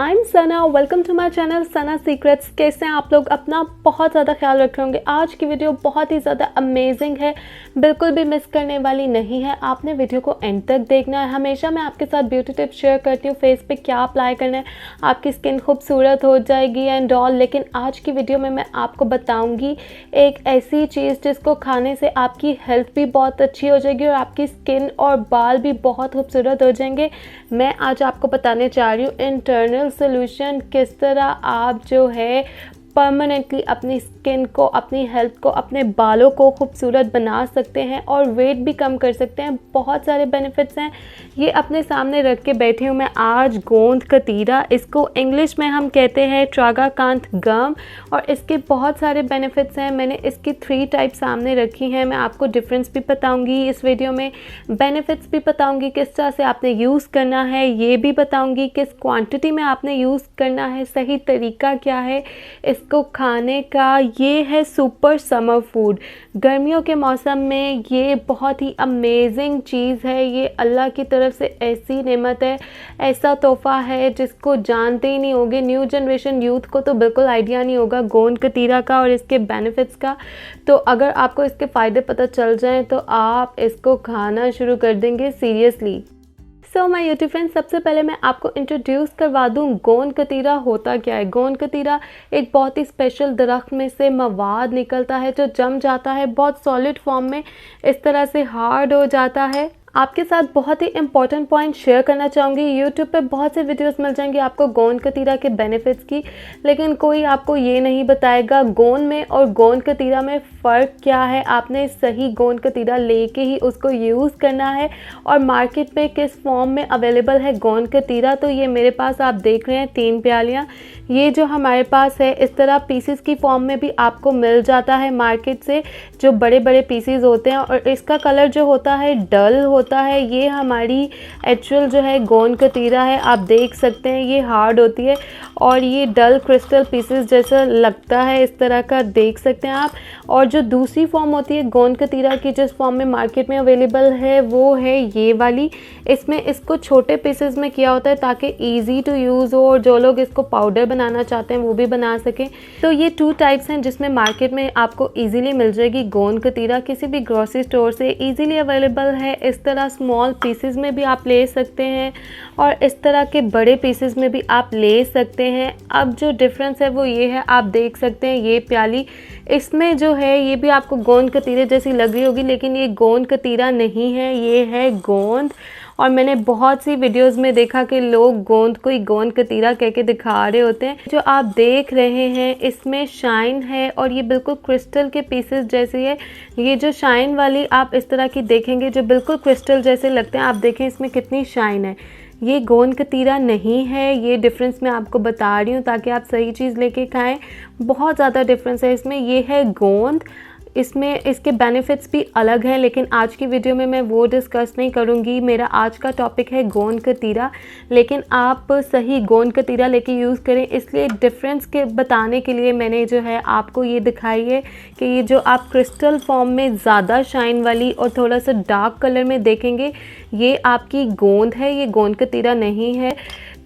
I am Sana, welcome to my channel Sana secrets. कैसे हैं आप लोग? अपना बहुत ज़्यादा ख्याल रख रहे होंगे। आज की वीडियो बहुत ही ज़्यादा अमेजिंग है, बिल्कुल भी मिस करने वाली नहीं है। आपने वीडियो को एंड तक देखना है। हमेशा मैं आपके साथ ब्यूटी टिप्स शेयर करती हूँ, फेस पे क्या अप्लाई करना है, आपकी स्किन खूबसूरत हो जाएगी एंड ऑल। लेकिन आज की वीडियो में मैं आपको बताऊँगी एक ऐसी चीज़ जिसको खाने से आपकी हेल्थ भी बहुत अच्छी हो जाएगी और आपकी स्किन और बाल भी बहुत खूबसूरत हो जाएंगे। मैं आज आपको बताने जा रही हूँ इंटरनल सॉल्यूशन, किस तरह आप जो है परमानेंटली अपनी स्किन को, अपनी हेल्थ को, अपने बालों को खूबसूरत बना सकते हैं और वेट भी कम कर सकते हैं। बहुत सारे बेनिफिट्स हैं। ये अपने सामने रख के बैठी हूँ मैं आज गोंद कतीरा, इसको इंग्लिश में हम कहते हैं ट्रागाकांथ गम, और इसके बहुत सारे बेनिफिट्स हैं। मैंने इसकी 3 टाइप सामने रखी हैं। मैं आपको डिफरेंस भी बताऊँगी इस वीडियो में, बेनिफिट्स भी बताऊँगी, किस तरह से आपने यूज़ करना है ये भी बताऊँगी, किस क्वान्टिटी में आपने यूज़ करना है, सही तरीका क्या है इसको खाने का। ये है सुपर समर फूड। गर्मियों के मौसम में ये बहुत ही अमेजिंग चीज़ है। ये अल्लाह की तरफ से ऐसी नेमत है, ऐसा तोहफ़ा है जिसको जानते ही नहीं होगे। न्यू जनरेशन यूथ को तो बिल्कुल आइडिया नहीं होगा गोंद कतीरा का और इसके बेनिफिट्स का। तो अगर आपको इसके फ़ायदे पता चल जाएं तो आप इसको खाना शुरू कर देंगे seriously. So my YouTube friends, सबसे पहले मैं आपको इंट्रोड्यूस करवा दूँ गोंद कतीरा होता क्या है। गोंद कतीरा एक बहुत ही स्पेशल दरख्त में से मवाद निकलता है जो जम जाता है, बहुत सॉलिड फॉर्म में इस तरह से हार्ड हो जाता है। आपके साथ बहुत ही इंपॉर्टेंट पॉइंट शेयर करना चाहूँगी। यूट्यूब पे बहुत से वीडियोस मिल जाएंगे आपको गोंद कतीरा के बेनिफिट्स की, लेकिन कोई आपको ये नहीं बताएगा गोंद में और गोंद कतीरा में फ़र्क क्या है। आपने सही गोंद कतीरा लेके ही उसको यूज़ करना है। और मार्केट में किस फॉर्म में अवेलेबल है गोंद कतीरा, तो ये मेरे पास आप देख रहे हैं 3 प्यालियाँ। ये जो हमारे पास है इस तरह पीसीस की फॉर्म में भी आपको मिल जाता है मार्केट से, जो बड़े बड़े पीसीस होते हैं, और इसका कलर जो होता है डल होता है। ये हमारी एक्चुअल जो है गोंद कतीरा है, आप देख सकते हैं ये हार्ड होती है और ये डल क्रिस्टल पीसेस जैसा लगता है, इस तरह का देख सकते हैं आप। और जो दूसरी फॉर्म होती है गोंद कतीरा की, जिस फॉर्म में मार्केट में अवेलेबल है, वो है ये वाली। इसमें इसको छोटे पीसेस में किया होता है ताकि ईजी टू यूज़ हो और जो लोग इसको पाउडर बनाना चाहते हैं वो भी बना सकें। तो ये 2 टाइप्स हैं जिसमें मार्केट में आपको ईजिली मिल जाएगी गोंद कतीरा, किसी भी ग्रोसरी स्टोर से ईजिली अवेलेबल है। इस तरह स्मॉल पीसेस में भी आप ले सकते हैं और इस तरह के बड़े पीसेस में भी आप ले सकते हैं। अब जो डिफरेंस है वो ये है, आप देख सकते हैं ये प्याली, इसमें जो है ये भी आपको गोंद कतीरे जैसी लग रही होगी, लेकिन ये गोंद कतीरा नहीं है, ये है गोंद। और मैंने बहुत सी वीडियोस में देखा कि लोग गोंद को ही गोंद कतीरा कह के दिखा रहे होते हैं। जो आप देख रहे हैं इसमें शाइन है और ये बिल्कुल क्रिस्टल के पीसेस जैसी है। ये जो शाइन वाली आप इस तरह की देखेंगे जो बिल्कुल क्रिस्टल जैसे लगते हैं, आप देखें इसमें कितनी शाइन है। ये गोंद कतीरा नहीं है। ये डिफरेंस मैं आपको बता रही हूँ ताकि आप सही चीज़ लेके खाएं। बहुत ज़्यादा डिफरेंस है इसमें। ये है गोंद, इसमें इसके बेनिफिट्स भी अलग हैं, लेकिन आज की वीडियो में मैं वो डिस्कस नहीं करूँगी। मेरा आज का टॉपिक है गोंद कतीरा, लेकिन आप सही गोंद कतीरा लेके यूज़ करें। इसलिए डिफरेंस के बताने के लिए मैंने जो है आपको ये दिखाई है कि ये जो आप क्रिस्टल फॉर्म में ज़्यादा शाइन वाली और थोड़ा सा डार्क कलर में देखेंगे, ये आपकी गोंद है, ये गोंद कतीरा नहीं है।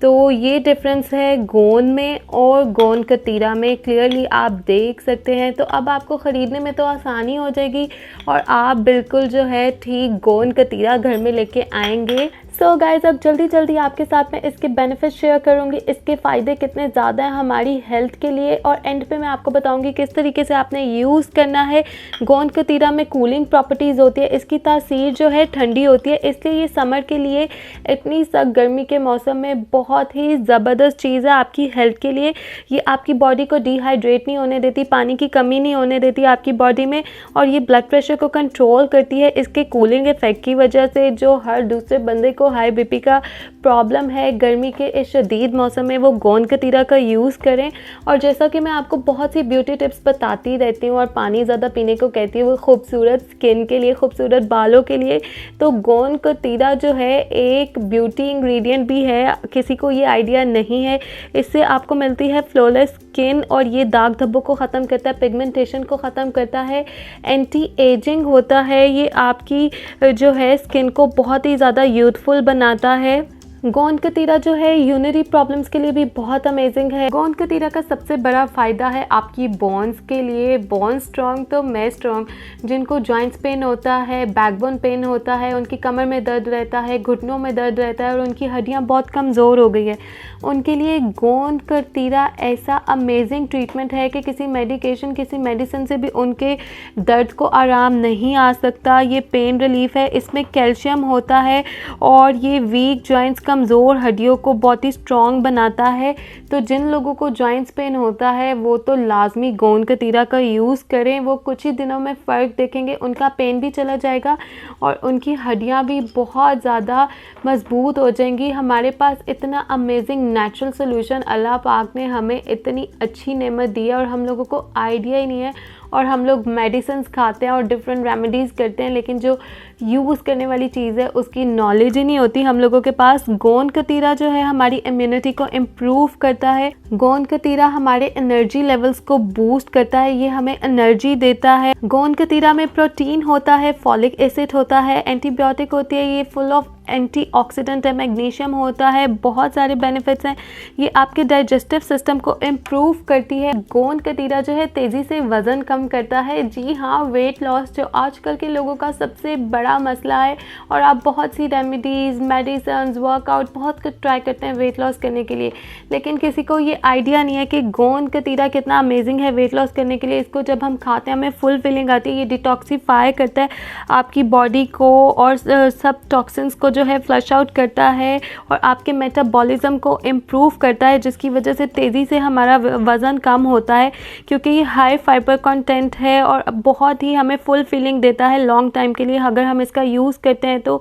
तो ये डिफरेंस है गोंद में और गोंद कतीरा में, क्लियरली आप देख सकते हैं। तो अब आपको ख़रीदने में तो आसानी हो जाएगी और आप बिल्कुल जो है ठीक गोंद कतीरा घर में लेके आएंगे। सो गाइज़, अब जल्दी जल्दी आपके साथ मैं इसके बेनिफिट शेयर करूंगी, इसके फ़ायदे कितने ज़्यादा हैं हमारी हेल्थ के लिए, और एंड पे मैं आपको बताऊंगी किस तरीके से आपने यूज़ करना है। गोंद कतीरा में कूलिंग प्रॉपर्टीज़ होती है, इसकी तासीर जो है ठंडी होती है, इसलिए ये समर के लिए, इतनी सख्त गर्मी के मौसम में बहुत ही ज़बरदस्त चीज़ है आपकी हेल्थ के लिए। ये आपकी बॉडी को डिहाइड्रेट नहीं होने देती, पानी की कमी नहीं होने देती आपकी बॉडी में, और ये ब्लड प्रेशर को कंट्रोल करती है इसके कूलिंग इफेक्ट की वजह से। जो हर दूसरे बंदे को हाई बीपी का प्रॉब्लम है गर्मी के इस शदीद मौसम में, वो गोंद कतीरा का यूज़ करें। और जैसा कि मैं आपको बहुत सी ब्यूटी टिप्स बताती रहती हूँ और पानी ज़्यादा पीने को कहती हूँ, वो खूबसूरत स्किन के लिए, खूबसूरत बालों के लिए, तो गोंद कतीरा जो है एक ब्यूटी इंग्रेडिएंट भी है। किसी को ये आइडिया नहीं है। इससे आपको मिलती है फ्लॉलेस स्किन और ये दाग धब्बों को ख़त्म करता है, पिगमेंटेशन को ख़त्म करता है, एंटी एजिंग होता है। ये आपकी जो है स्किन को बहुत ही ज़्यादा यूथफुल बनाता है। गोंद कतीरा जो है यूरिनरी प्रॉब्लम्स के लिए भी बहुत अमेजिंग है। गोंद कतीरा का सबसे बड़ा फ़ायदा है आपकी बोन्स के लिए। बोन स्ट्रॉन्ग तो मैं स्ट्रॉन्ग। जिनको जॉइंट्स पेन होता है, बैकबोन पेन होता है, उनकी कमर में दर्द रहता है, घुटनों में दर्द रहता है और उनकी हड्डियाँ बहुत कमज़ोर हो गई है, उनके लिए गोंद कतीरा ऐसा अमेजिंग ट्रीटमेंट है कि किसी मेडिकेशन, किसी मेडिसिन से भी उनके दर्द को आराम नहीं आ सकता। ये पेन रिलीफ है, इसमें कैल्शियम होता है और ये वीक जॉइंट्स, कमज़ोर हड्डियों को बहुत ही स्ट्रॉन्ग बनाता है। तो जिन लोगों को जॉइंट्स पेन होता है वो तो लाजमी गोंद कतीरा का यूज़ करें। वो कुछ ही दिनों में फ़र्क देखेंगे, उनका पेन भी चला जाएगा और उनकी हड्डियाँ भी बहुत ज़्यादा मजबूत हो जाएंगी। हमारे पास इतना अमेजिंग नेचुरल सोल्यूशन अल्लाह पाक ने हमें इतनी अच्छी नेमत दी है और हम लोगों को आइडिया ही नहीं है। और हम लोग मेडिसिन्स खाते हैं और डिफरेंट रेमेडीज़ करते हैं, लेकिन जो यूज़ करने वाली चीज़ है उसकी नॉलेज ही नहीं होती हम लोगों के पास। गोंद कतीरा जो है हमारी इम्यूनिटी को इम्प्रूव करता है। गोंद कतीरा हमारे एनर्जी लेवल्स को बूस्ट करता है, ये हमें एनर्जी देता है। गोंद कतीरा में प्रोटीन होता है, फॉलिक एसिड होता है, एंटीबायोटिक होती है, ये फुल ऑफ एंटीऑक्सीडेंट है, मैग्नीशियम होता है, बहुत सारे बेनिफिट्स हैं। ये आपके डाइजेस्टिव सिस्टम को इम्प्रूव करती है। गोंद कतीरा जो है तेज़ी से वज़न कम करता है। जी हाँ, वेट लॉस जो आजकल के लोगों का सबसे बड़ा मसला है और आप बहुत सी रेमेडीज़, मेडिसिन्स, वर्कआउट बहुत कुछ ट्राई करते हैं वेट लॉस करने के लिए, लेकिन किसी को ये आइडिया नहीं है कि गोंद कतीरा कितना अमेजिंग है वेट लॉस करने के लिए। इसको जब हम खाते हैं हमें फुल फीलिंग आती है। ये डिटॉक्सीफाई करता है आपकी बॉडी को और सब टॉक्सिन्स को जो है फ्लश आउट करता है और आपके मेटाबॉलिज्म को इम्प्रूव करता है, जिसकी वजह से तेज़ी से हमारा वज़न कम होता है, क्योंकि ये हाई फाइबर कंटेंट है और बहुत ही हमें फुल फीलिंग देता है लॉन्ग टाइम के लिए अगर हम इसका यूज़ करते हैं। तो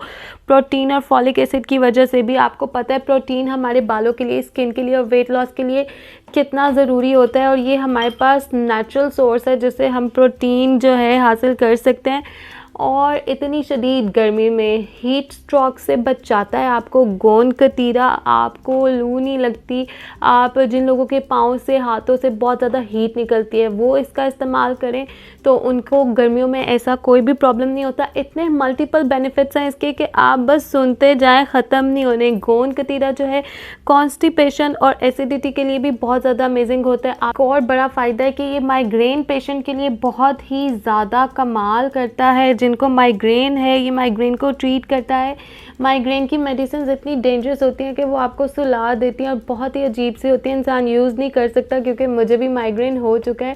प्रोटीन और फॉलिक एसिड की वजह से भी आपको पता है प्रोटीन हमारे बालों के लिए, स्किन के लिए और वेट लॉस के लिए कितना ज़रूरी होता है और ये हमारे पास नेचुरल सोर्स है जिससे हम प्रोटीन जो है हासिल कर सकते हैं। और इतनी शदीद गर्मी में हीट स्ट्रोक से बचाता है आपको गोंद कतीरा। आपको लू नहीं लगती। आप जिन लोगों के पाँव से, हाथों से बहुत ज़्यादा हीट निकलती है वो इसका इस्तेमाल करें तो उनको गर्मियों में ऐसा कोई भी प्रॉब्लम नहीं होता। इतने मल्टीपल बेनिफिट्स हैं इसके कि आप बस सुनते जाएं, ख़त्म नहीं होने। गोंद कतीरा जो है कॉन्स्टिपेशन और एसिडिटी के लिए भी बहुत ज़्यादा अमेजिंग होता है। आपको और बड़ा फ़ायदा है कि ये माइग्रेन पेशेंट के लिए बहुत ही ज़्यादा कमाल करता है। जिनको माइग्रेन है ये माइग्रेन को ट्रीट करता है। माइग्रेन की मेडिसिन इतनी डेंजरस होती हैं कि वो आपको सुला देती हैं और बहुत ही अजीब सी होती है, इंसान यूज़ नहीं कर सकता। क्योंकि मुझे भी माइग्रेन हो चुका है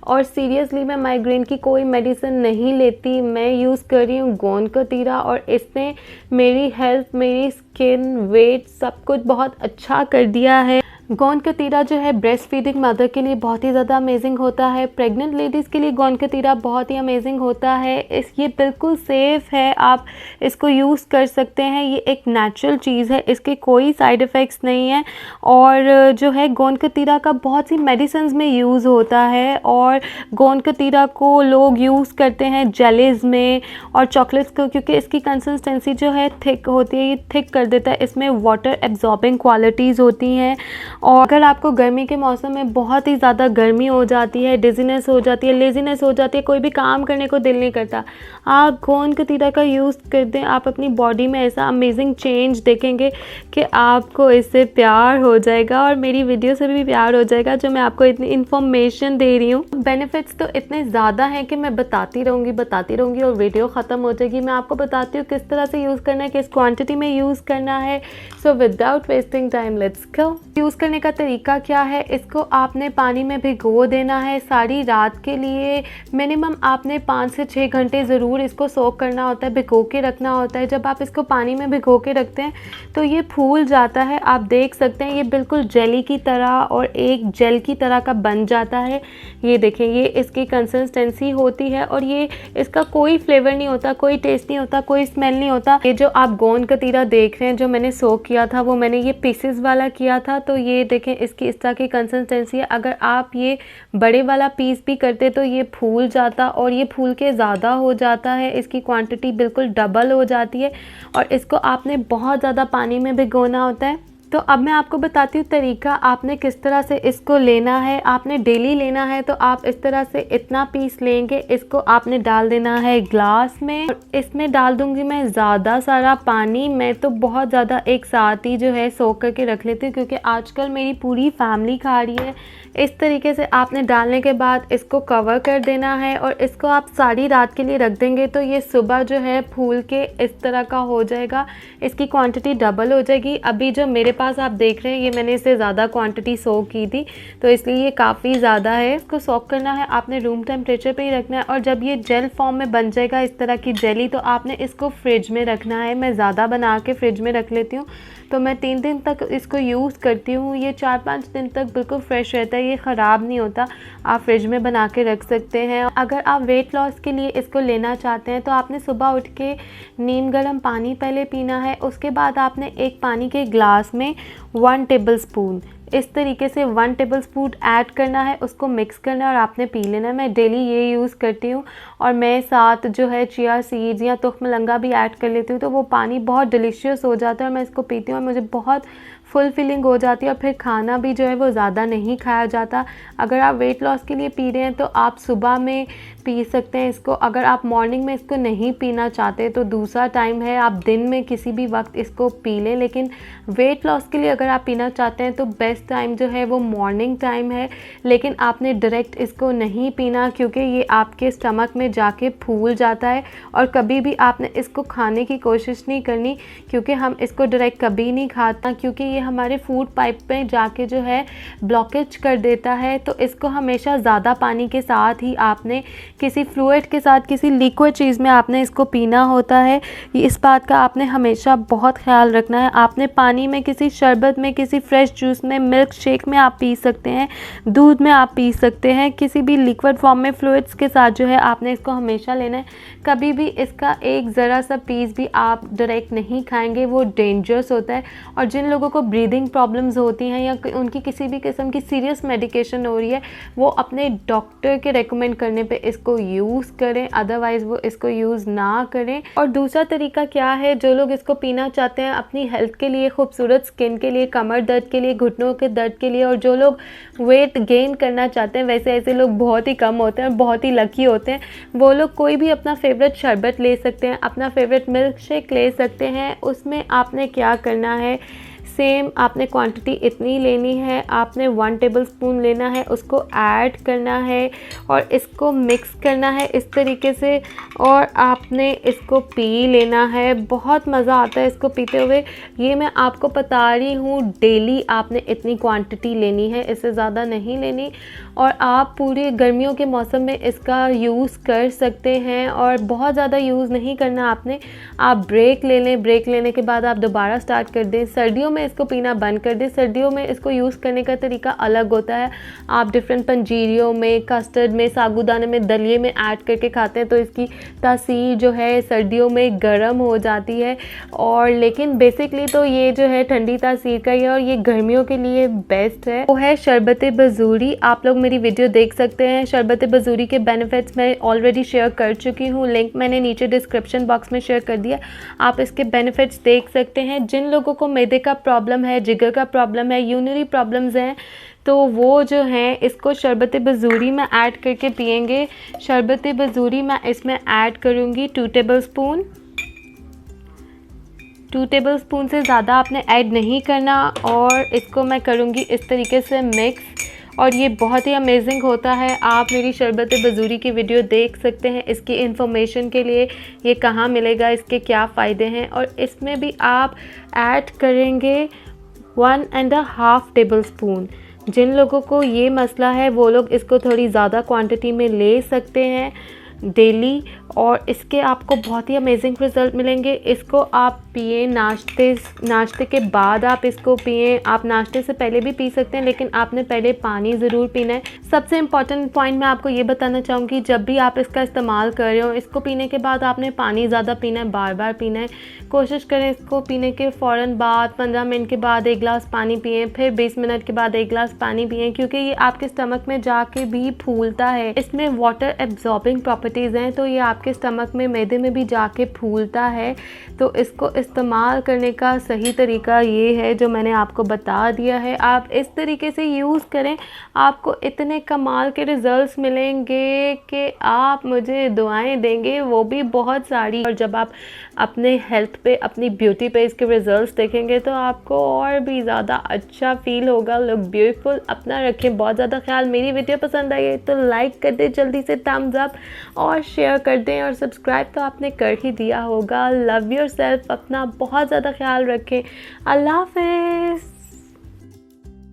और सीरियसली मैं माइग्रेन की कोई मेडिसिन नहीं लेती। मैं यूज़ कर रही हूँ गोंद कतीरा और इसने मेरी हेल्थ, मेरी स्किन, वेट सब कुछ बहुत अच्छा कर दिया है। गोंद कतीरा जो है ब्रेस्ट फीडिंग मदर के लिए बहुत ही ज़्यादा अमेजिंग होता है। प्रेग्नेंट लेडीज़ के लिए गोंद कतीरा बहुत ही अमेजिंग होता है। ये बिल्कुल सेफ़ है, आप इसको यूज़ कर सकते हैं। ये एक नेचुरल चीज़ है, इसके कोई साइड इफ़ेक्ट्स नहीं है। और जो है गोंद कतीरा का बहुत सी मेडिसिन्स में यूज़ होता है और गोंद कतीरा को लोग यूज़ करते हैं जेलीज़ में और चॉकलेट्स को, क्योंकि इसकी कंसिस्टेंसी जो है थिक होती है, ये थिक कर देता है। इसमें वाटर एब्जॉर्बिंग क्वालिटीज़ होती हैं। और अगर आपको गर्मी के मौसम में बहुत ही ज़्यादा गर्मी हो जाती है, डिजीनेस हो जाती है, लेज़ीनेस हो जाती है, कोई भी काम करने को दिल नहीं करता, आप गोंद कतीरा का यूज़ कर दें, आप अपनी बॉडी में ऐसा अमेजिंग चेंज देखेंगे कि आपको इससे प्यार हो जाएगा और मेरी वीडियो से भी प्यार हो जाएगा जो मैं आपको इतनी इन्फॉर्मेशन दे रही हूँ। बेनिफिट्स तो इतने ज़्यादा हैं कि मैं बताती रहूँगी और वीडियो ख़त्म हो जाएगी। मैं आपको बताती हूँ किस तरह से यूज़ करना है, किस क्वान्टिटी में यूज़ करना है। So without wasting time let's go. Use करने का तरीका क्या है, इसको आपने पानी में भिगो देना है सारी रात के लिए। मिनिमम आपने 5 से 6 घंटे ज़रूर इसको सोक करना होता है, भिगो के रखना होता है। जब आप इसको पानी में भिगो के रखते हैं तो ये फूल जाता है, आप देख सकते हैं ये बिल्कुल जेली की तरह और एक जेल की तरह का बन जाता है। ये देखें, ये इसकी कंसिस्टेंसी होती है और ये इसका कोई फ्लेवर नहीं होता, कोई टेस्ट नहीं होता, कोई स्मेल नहीं होता। ये जो आप गोंद कतीरा देख रहे हैं जो मैंने सोक किया था वो मैंने ये पीसेस वाला किया था, तो ये देखें इसकी इस तरह की कंसिस्टेंसी है। अगर आप ये बड़े वाला पीस भी करते तो ये फूल जाता और ये फूल के ज़्यादा हो जाता है, इसकी क्वांटिटी बिल्कुल डबल हो जाती है। और इसको आपने बहुत ज़्यादा पानी में भिगोना होता है। तो अब मैं आपको बताती हूँ तरीका आपने किस तरह से इसको लेना है। आपने डेली लेना है तो आप इस तरह से इतना पीस लेंगे, इसको आपने डाल देना है ग्लास में। और इसमें डाल दूँगी मैं ज़्यादा सारा पानी। मैं तो बहुत ज़्यादा एक साथ ही जो है सोख करके रख लेती हूँ, क्योंकि आजकल मेरी पूरी फैमिली खा रही है। इस तरीके से आपने डालने के बाद इसको कवर कर देना है और इसको आप सारी रात के लिए रख देंगे तो ये सुबह जो है फूल के इस तरह का हो जाएगा। इसकी क्वांटिटी डबल हो जाएगी। अभी जो मेरे पास आप देख रहे हैं ये मैंने इससे ज़्यादा क्वांटिटी सोक की थी, तो इसलिए ये काफ़ी ज़्यादा है। इसको सोक करना है आपने रूम टेम्परेचर पे ही रखना है। और जब ये जेल फॉर्म में बन जाएगा इस तरह की जेली, तो आपने इसको फ्रिज में रखना है। मैं ज़्यादा बना के फ्रिज में रख लेती हूँ, तो मैं 3 दिन तक इसको यूज़ करती हूँ। ये 4-5 दिन तक बिल्कुल फ्रेश रहता है, ये ख़राब नहीं होता। आप फ्रिज में बना के रख सकते हैं। अगर आप वेट लॉस के लिए इसको लेना चाहते हैं तो आपने सुबह उठ के नीम गर्म पानी पहले पीना है। उसके बाद आपने एक पानी के ग्लास में 1 टेबलस्पून इस तरीके से 1 टेबलस्पून ऐड करना है, उसको मिक्स करना है और आपने पी लेना है। मैं डेली ये यूज़ करती हूँ और मैं साथ जो है चिया सीड्स या तुख्म लंगा भी ऐड कर लेती हूँ, तो वो पानी बहुत डिलीशियस हो जाता है और मैं इसको पीती हूँ और मुझे बहुत फुल फीलिंग हो जाती है। और फिर खाना भी जो है वो ज़्यादा नहीं खाया जाता। अगर आप वेट लॉस के लिए पी रहे हैं तो आप सुबह में पी सकते हैं इसको। अगर आप मॉर्निंग में इसको नहीं पीना चाहते तो दूसरा टाइम है, आप दिन में किसी भी वक्त इसको पी लें। लेकिन वेट लॉस के लिए अगर आप पीना चाहते हैं तो बेस्ट टाइम जो है वो मॉर्निंग टाइम है। लेकिन आपने डायरेक्ट इसको नहीं पीना, क्योंकि ये आपके स्टमक में जाके फूल जाता है। और कभी भी आपने इसको खाने की कोशिश नहीं करनी, क्योंकि हम इसको डायरेक्ट कभी नहीं खाता, क्योंकि ये हमारे फूड पाइप में जाके जो है ब्लॉकेज कर देता है। तो इसको हमेशा ज़्यादा पानी के साथ ही आपने किसी फ्लूइड के साथ, किसी लिक्विड चीज़ में आपने इसको पीना होता है। इस बात का आपने हमेशा बहुत ख्याल रखना है। आपने पानी में, किसी शरबत में, किसी फ्रेश जूस में, मिल्क शेक में आप पी सकते हैं, दूध में आप पी सकते हैं, किसी भी लिक्विड फॉर्म में फ्लूइड्स के साथ जो है आपने इसको हमेशा लेना है। कभी भी इसका एक ज़रा सा पीस भी आप डायरेक्ट नहीं खाएंगे, वो डेंजरस होता है। और जिन लोगों को ब्रीदिंग प्रॉब्लम्स होती हैं या उनकी किसी भी किस्म की सीरियस मेडिकेशन हो रही है, वो अपने डॉक्टर के रेकमेंड करने पे इसको यूज़ करें, अदरवाइज़ वो इसको यूज़ ना करें। और दूसरा तरीका क्या है, जो लोग इसको पीना चाहते हैं अपनी हेल्थ के लिए, खूबसूरत स्किन के लिए, कमर दर्द के लिए, घुटनों के दर्द के लिए, और जो लोग वेट गेन करना चाहते हैं, वैसे ऐसे लोग बहुत ही कम होते हैं और बहुत ही लकी होते हैं, वो लोग कोई भी अपना फेवरेट शरबत ले सकते हैं, अपना फेवरेट मिल्क शेक ले सकते हैं। उसमें आपने क्या करना है, सेम आपने क्वांटिटी इतनी लेनी है, आपने 1 टेबलस्पून लेना है, उसको ऐड करना है और इसको मिक्स करना है इस तरीके से, और आपने इसको पी लेना है। बहुत मज़ा आता है इसको पीते हुए। ये मैं आपको बता रही हूँ, डेली आपने इतनी क्वांटिटी लेनी है, इससे ज़्यादा नहीं लेनी। और आप पूरे गर्मियों के मौसम में इसका यूज़ कर सकते हैं और बहुत ज़्यादा यूज़ नहीं करना आपने। आप ब्रेक ले लें, ब्रेक लेने के बाद आप दोबारा स्टार्ट कर दें। सर्दियों में इसको पीना बंद कर दें। सर्दियों में इसको यूज़ करने का तरीका अलग होता है। आप डिफरेंट पंजीरियों में, कस्टर्ड में, साबूदाने में, दलिए में ऐड करके खाते हैं, तो इसकी तासीर जो है सर्दियों में गर्म हो जाती है। और लेकिन बेसिकली तो ये जो है ठंडी तासीर का ही है और ये गर्मियों के लिए बेस्ट है। वो है शरबत बजूरी। आप लोग मेरी वीडियो देख सकते हैं। शरबत बजूरी के बेनिफिट्स मैं ऑलरेडी शेयर कर चुकी हूँ, लिंक मैंने नीचे डिस्क्रिप्शन बॉक्स में शेयर कर दिया, आप इसके बेनिफिट्स देख सकते हैं। जिन लोगों को मैदे का प्रॉब्लम है, जिगर का प्रॉब्लम है, यूरिनरी प्रॉब्लम्स हैं, तो वो जो हैं इसको शरबत बजूरी में ऐड करके पिएंगे। शरबत बजूरी मैं इसमें ऐड करूँगी 2 टेबलस्पून। 2 टेबलस्पून से ज़्यादा आपने ऐड नहीं करना और इसको मैं करूँगी इस तरीके से मिक्स। और ये बहुत ही अमेजिंग होता है। आप मेरी शरबत बजूरी की वीडियो देख सकते हैं। इसकी इन्फॉर्मेशन के लिए ये कहाँ मिलेगा, इसके क्या फ़ायदे हैं। और इसमें भी आप ऐड करेंगे 1.5 टेबलस्पून। जिन लोगों को ये मसला है वो लोग इसको थोड़ी ज़्यादा क्वांटिटी में ले सकते हैं डेली, और इसके आपको बहुत ही अमेजिंग रिज़ल्ट मिलेंगे। इसको आप पिए नाश्ते के बाद आप इसको पिए। आप नाश्ते से पहले भी पी सकते हैं, लेकिन आपने पहले पानी ज़रूर पीना है। सबसे इम्पॉर्टेंट पॉइंट मैं आपको ये बताना चाहूँगी, जब भी आप इसका इस्तेमाल कर रहे हो, इसको पीने के बाद आपने पानी ज़्यादा पीना है, बार बार पीना है। कोशिश करें इसको पीने के फ़ौरन बाद 15 मिनट के बाद 1 गिलास पानी पिएँ, फिर 20 मिनट के बाद 1 गिलास पानी पिएँ, क्योंकि ये आपके स्टमक में जाके भी फूलता है। इसमें वाटर एब्जॉर्बिंग प्रॉपर्टीज़ हैं, तो ये आपके स्टमक में, मैदे में भी जाके फूलता है। तो इसको इस इस्तेमाल करने का सही तरीका ये है जो मैंने आपको बता दिया है। आप इस तरीके से यूज़ करें, आपको इतने कमाल के रिज़ल्ट्स मिलेंगे कि आप मुझे दुआएं देंगे, वो भी बहुत सारी। और जब आप अपने हेल्थ पे, अपनी ब्यूटी पे इसके रिज़ल्ट्स देखेंगे तो आपको और भी ज़्यादा अच्छा फील होगा। Look beautiful. अपना रखें बहुत ज़्यादा ख्याल। मेरी वीडियो पसंद आई है तो लाइक कर दें जल्दी से, थम्स अप, और शेयर कर दें, और सब्सक्राइब तो आपने कर ही दिया होगा। लव योरसेल्फ, अपना बहुत ज़्यादा ख्याल रखें। अल्लाह हाफ़िज़।